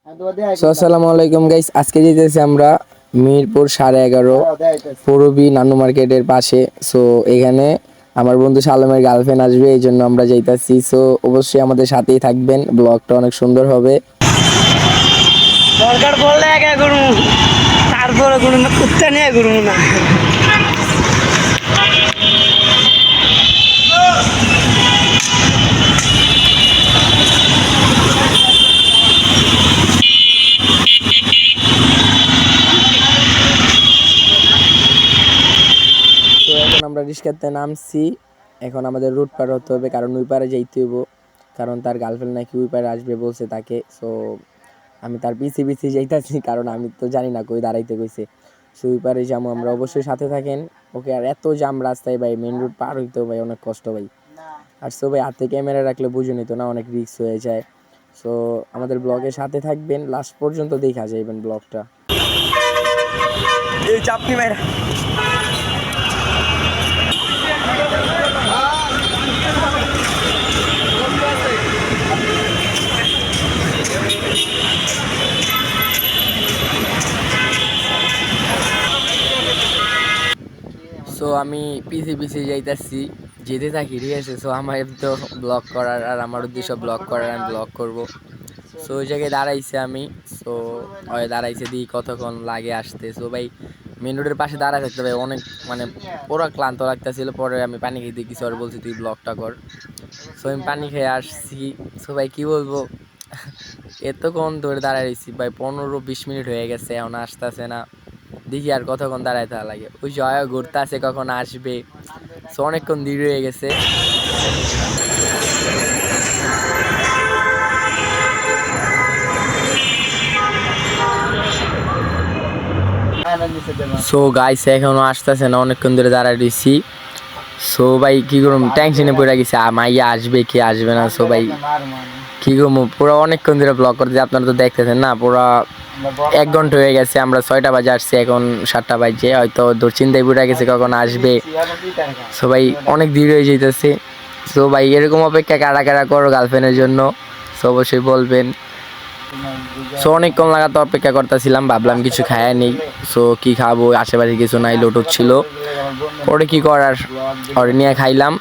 আসসালামু আলাইকুম গাইস, আজকে যেতেছি আমরা মিরপুর 11:30 পূরবী নানু মার্কেটের পাশে। সো এখানে আমার বন্ধু সালামের গার্লফ্রেন্ড আসবে, এই জন্য আমরা যাইতাছি। সো অবশ্যই আমাদের সাথেই থাকবেন, ব্লগটা অনেক সুন্দর হবে। দরকার পড়লে একা করবো, তারপরে কোনো না কুত্তা নিয়ে করবো না। তো এখন আমরা রিস্কাতে নামছি, এখন আমাদের রুট পার হতে হবে, কারণ ওই পারে যাইতে হইব, কারণ তার গার্লফ্রেন্ড নাকি ওই পারে আসবে বলছে তাকে। সো আমি তার পিছিয়ে যাইতাছি, কারণ আমি তো জানি না কই দাঁড়াইতে কইছে। সো ওই পারে যাবো আমরা, অবশ্যই সাথে থাকেন। ওকে, আর এত জাম রাস্তায় ভাই, মেন রোড পার হইতেও ভাই অনেক কষ্ট ভাই। আর সো ভাই হাতে ক্যামেরা রাখলে বুঝে নিত না, অনেক রিস্ক হয়ে যায়। সো আমাদের ব্লগের সাথে থাকবেন, লাস্ট পর্যন্ত দেখা যাইবেন ব্লগটা। এই চাপনি মেয়েরা সো আমি পিছিয়ে যাইতাছি, যেতে থাকি, ঠিক আছে। সো আমার তো ব্লগ করার, আর আমার উদ্দেশ্য ব্লগ করার, আমি ব্লগ করব। সো ওই জায়গায় দাঁড়াইছে আমি। সো ওই দাঁড়াইছে, দিই কতক্ষণ লাগে আসতে। সো ভাই মেন রোডের পাশে দাঁড়ায় থাকতে ভাই অনেক মানে পুরো ক্লান্ত লাগতেছিল। পরে আমি পানি খেতে কিছু আর বলছি তুই ব্লগটা কর। সো আমি পানি খেয়ে আসছি। সো ভাই কী বলবো, এতক্ষণ ধরে দাঁড়ায় রয়েছি ভাই, 15-20 মিনিট হয়ে গেছে, এখন আসতেছে না। দেখি আর কতক্ষণ দাঁড়ায় থাকা লাগে, ওই জয়া ঘুরতে আসে কখন আসবে। সো অনেকক্ষণ দেরি হয়ে গেছে। সো গাইস এখনো আসতেছে না, অনেকক্ষণ ধরে দাঁড়ায় রয়েছি। সো ভাই কী করুম, টেনশনে পড়ে গেছে, মাইয়া আসবে কি আসবে না। সো ভাই কী করবো, পুরো অনেকক্ষণ ধরে ব্লগ করতেছি, আপনারা তো দেখতেছেন না, পুরো 1 ঘন্টা হয়ে গেছে। আমরা 6টা বাজে আসছি, এখন 7টা বাজে, হয়তো চিন্তায় পড়ে গেছে কখন আসবে। সো ভাই অনেক দেরি হয়ে যেতেছে। সো ভাই এরকম অপেক্ষা কারা কারা করো গার্লফ্রেন্ডের জন্য, সো অবশ্যই বলবেন। সো অনেকক্ষণ লাগাতে অপেক্ষা করতেছিলাম, ভাবলাম কিছু খায়া নেই। সো কি খাবো, আশেপাশে কিছু নাই, লোট হচ্ছিল। পরে কি করার, ওরে নিয়ে খাইলাম।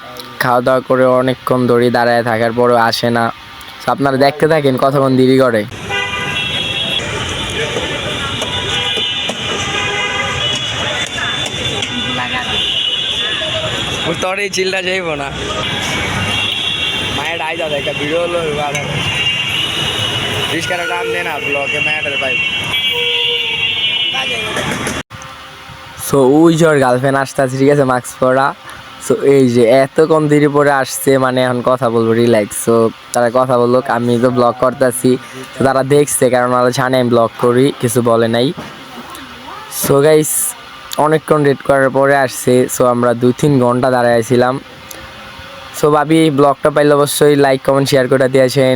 খাওয়া দাওয়া করে অনেকক্ষণ ধরে দাঁড়ায় থাকার পরেও আসে না। সো আপনারা দেখতে থাকেন কতক্ষণ দেরি করে। তোর এই চিলটা যাইব না, মায়ের আই দাদা একটা ভিডিও হলো রিস্কাটা টান দে না, ব্লকে ম্যাটার পাইব। সো ওই যে ওর গার্লফ্রেন্ড আসতেছে, ঠিক আছে, মাস্ক পরা। সো এই যে এত কম দেরি পরে আসছে, মানে এখন কথা বলবো রিল্যাক্স। সো তারা কথা বললো, আমি তো ব্লগ করতেছি। তো তারা দেখছে, কারণ ওরা জানে আমি ব্লগ করি, কিছু বলে নাই। সো গাইস অনেকক্ষণ রেড করার পরে আসছে। সো আমরা 2-3 ঘন্টা দাঁড়াইছিলাম। সো ভাবি ব্লগটা পাইলে অবশ্যই লাইক কমেন্ট শেয়ার করে দিয়েছেন।